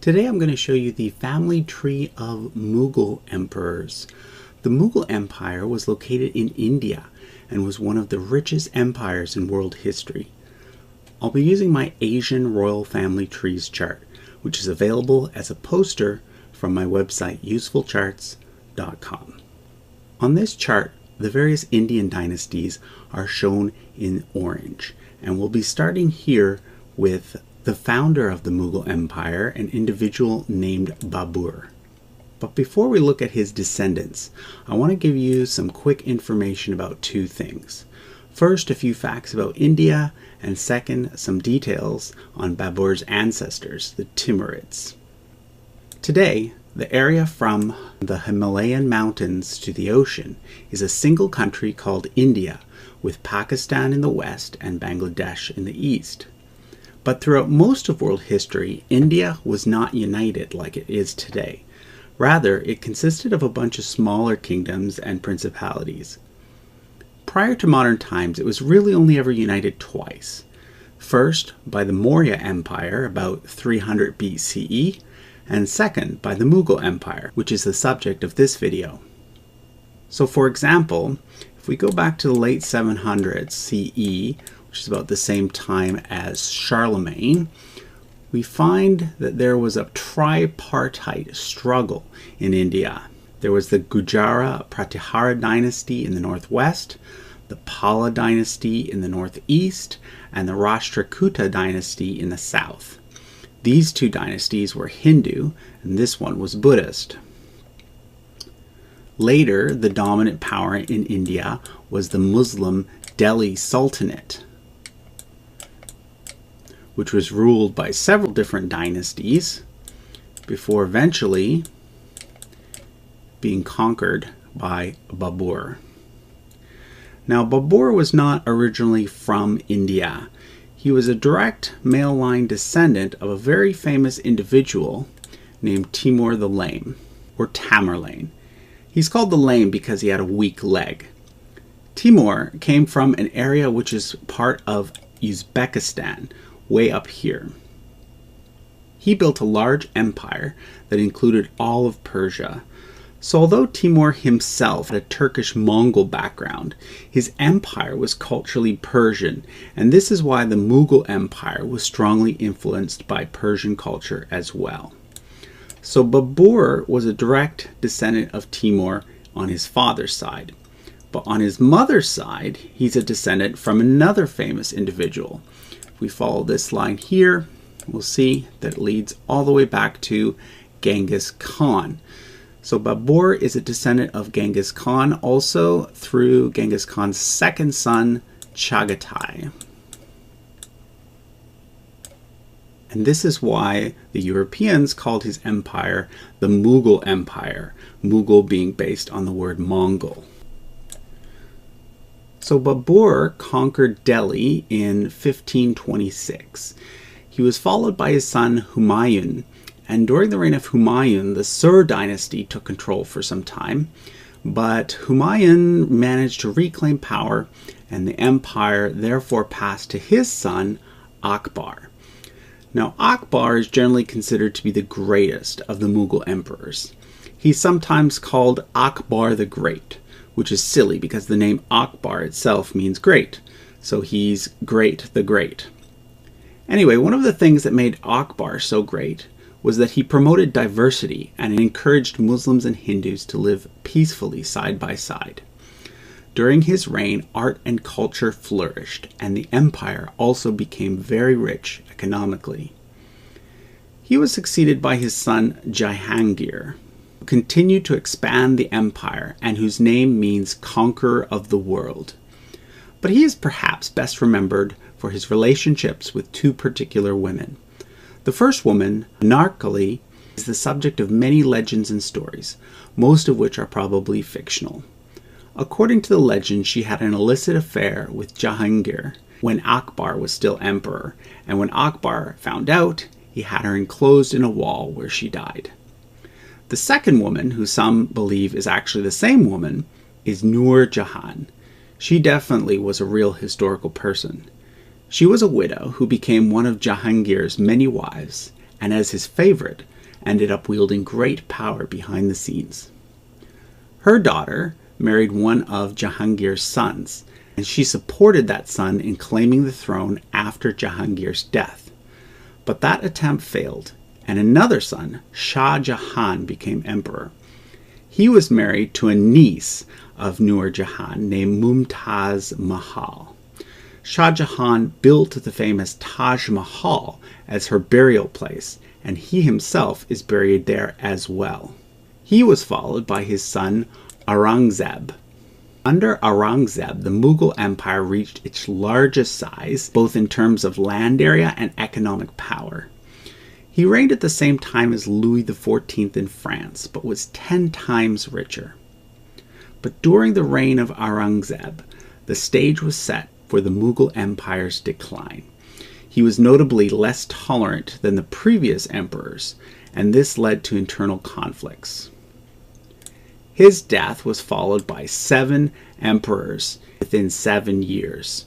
Today I'm going to show you the family tree of Mughal emperors. The Mughal Empire was located in India and was one of the richest empires in world history. I'll be using my Asian royal family trees chart, which is available as a poster from my website usefulcharts.com. On this chart, the various Indian dynasties are shown in orange, and we'll be starting here with the founder of the Mughal Empire, an individual named Babur. But before we look at his descendants, I want to give you some quick information about two things. First, a few facts about India, and second, some details on Babur's ancestors, the Timurids. Today, the area from the Himalayan mountains to the ocean is a single country called India, with Pakistan in the west and Bangladesh in the east. But throughout most of world history, India was not united like it is today. Rather, it consisted of a bunch of smaller kingdoms and principalities. Prior to modern times, it was really only ever united twice. First, by the Maurya Empire about 300 BCE, and second, by the Mughal Empire, which is the subject of this video. So for example, if we go back to the late 700s CE, which is about the same time as Charlemagne, we find that there was a tripartite struggle in India. There was the Gujara Pratihara dynasty in the northwest, the Pala dynasty in the northeast, and the Rashtrakuta dynasty in the south. These two dynasties were Hindu, and this one was Buddhist. Later, the dominant power in India was the Muslim Delhi Sultanate, which was ruled by several different dynasties before eventually being conquered by Babur. Now, Babur was not originally from India. He was a direct male line descendant of a very famous individual named Timur the Lame, or Tamerlane. He's called the Lame because he had a weak leg. Timur came from an area which is part of Uzbekistan, way up here. He built a large empire that included all of Persia. So although Timur himself had a Turkish-Mongol background, his empire was culturally Persian, and this is why the Mughal Empire was strongly influenced by Persian culture as well. So Babur was a direct descendant of Timur on his father's side. But on his mother's side, he's a descendant from another famous individual. If we follow this line here, we'll see that it leads all the way back to Genghis Khan. So Babur is a descendant of Genghis Khan also through Genghis Khan's second son, Chagatai. And this is why the Europeans called his empire the Mughal Empire, Mughal being based on the word Mongol. So Babur conquered Delhi in 1526. He was followed by his son Humayun, and during the reign of Humayun, the Sur dynasty took control for some time, but Humayun managed to reclaim power, and the empire therefore passed to his son Akbar. Now, Akbar is generally considered to be the greatest of the Mughal emperors. He's sometimes called Akbar the Great, which is silly because the name Akbar itself means great. So he's Great the Great. Anyway, one of the things that made Akbar so great was that he promoted diversity and encouraged Muslims and Hindus to live peacefully side by side. During his reign, art and culture flourished, and the empire also became very rich economically. He was succeeded by his son Jahangir, who continued to expand the empire and whose name means conqueror of the world. But he is perhaps best remembered for his relationships with two particular women. The first woman, Narkali, is the subject of many legends and stories, most of which are probably fictional. According to the legend, she had an illicit affair with Jahangir when Akbar was still emperor, and when Akbar found out, he had her enclosed in a wall where she died. The second woman, who some believe is actually the same woman, is Nur Jahan. She definitely was a real historical person. She was a widow who became one of Jahangir's many wives, and as his favorite, ended up wielding great power behind the scenes. Her daughter married one of Jahangir's sons, and she supported that son in claiming the throne after Jahangir's death. But that attempt failed, and another son, Shah Jahan, became emperor. He was married to a niece of Nur Jahan named Mumtaz Mahal. Shah Jahan built the famous Taj Mahal as her burial place, and he himself is buried there as well. He was followed by his son Aurangzeb. Under Aurangzeb, the Mughal Empire reached its largest size, both in terms of land area and economic power. He reigned at the same time as Louis XIV in France, but was 10 times richer. But during the reign of Aurangzeb, the stage was set for the Mughal Empire's decline. He was notably less tolerant than the previous emperors, and this led to internal conflicts. His death was followed by 7 emperors within 7 years.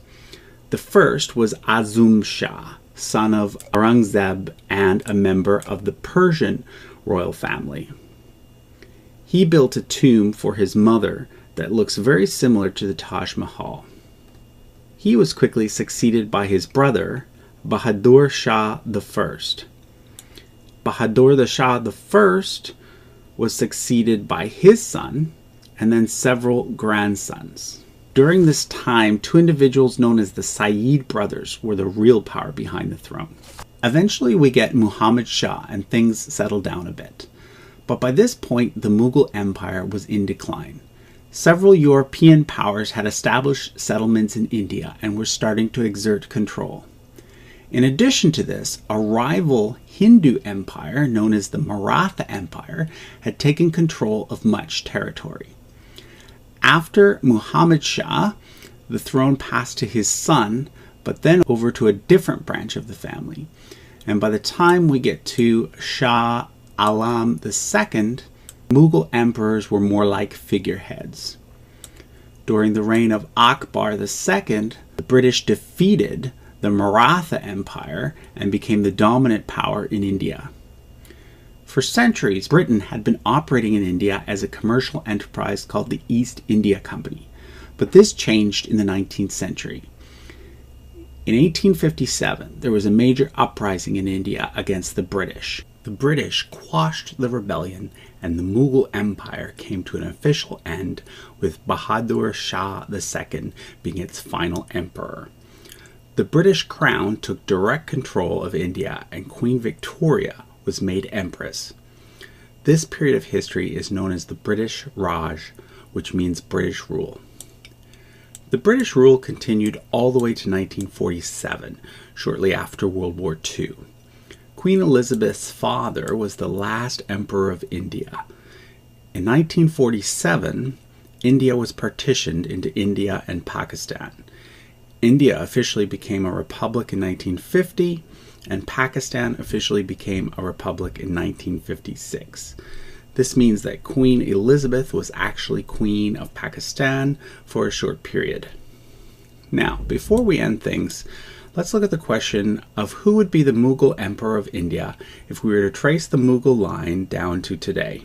The first was Azum Shah, son of Aurangzeb and a member of the Persian royal family. He built a tomb for his mother that looks very similar to the Taj Mahal. He was quickly succeeded by his brother, Bahadur Shah I. Bahadur Shah I was succeeded by his son and then several grandsons. During this time, 2 individuals known as the Sayyid brothers were the real power behind the throne. Eventually we get Muhammad Shah and things settle down a bit. But by this point, the Mughal Empire was in decline. Several European powers had established settlements in India and were starting to exert control. In addition to this, a rival Hindu empire known as the Maratha Empire had taken control of much territory. After Muhammad Shah, the throne passed to his son, but then over to a different branch of the family. And by the time we get to Shah Alam II, Mughal emperors were more like figureheads. During the reign of Akbar II, the British defeated the Maratha Empire and became the dominant power in India. For centuries, Britain had been operating in India as a commercial enterprise called the East India Company, but this changed in the 19th century. In 1857, there was a major uprising in India against the British. The British quashed the rebellion, and the Mughal Empire came to an official end, with Bahadur Shah II being its final emperor. The British crown took direct control of India, and Queen Victoria was made empress. This period of history is known as the British Raj, which means British rule. The British rule continued all the way to 1947, shortly after World War II. Queen Elizabeth's father was the last emperor of India. In 1947, India was partitioned into India and Pakistan. India officially became a republic in 1950, and Pakistan officially became a republic in 1956. This means that Queen Elizabeth was actually Queen of Pakistan for a short period. Now, before we end things, let's look at the question of who would be the Mughal Emperor of India if we were to trace the Mughal line down to today.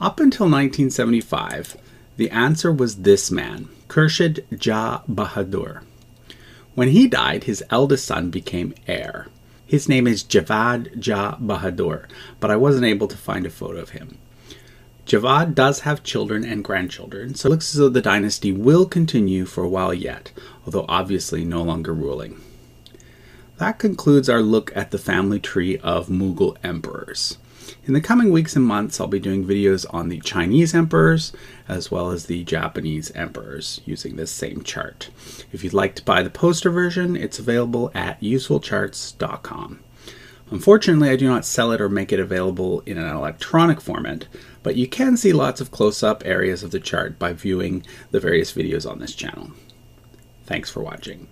Up until 1975, the answer was this man, Khurshid Jah Bahadur. When he died, his eldest son became heir. His name is Javad Jah Bahadur, but I wasn't able to find a photo of him. Javad does have children and grandchildren, so it looks as though the dynasty will continue for a while yet, although obviously no longer ruling. That concludes our look at the family tree of Mughal emperors. In the coming weeks and months, I'll be doing videos on the Chinese emperors as well as the Japanese emperors using this same chart. If you'd like to buy the poster version, it's available at usefulcharts.com. Unfortunately, I do not sell it or make it available in an electronic format, but you can see lots of close-up areas of the chart by viewing the various videos on this channel. Thanks for watching.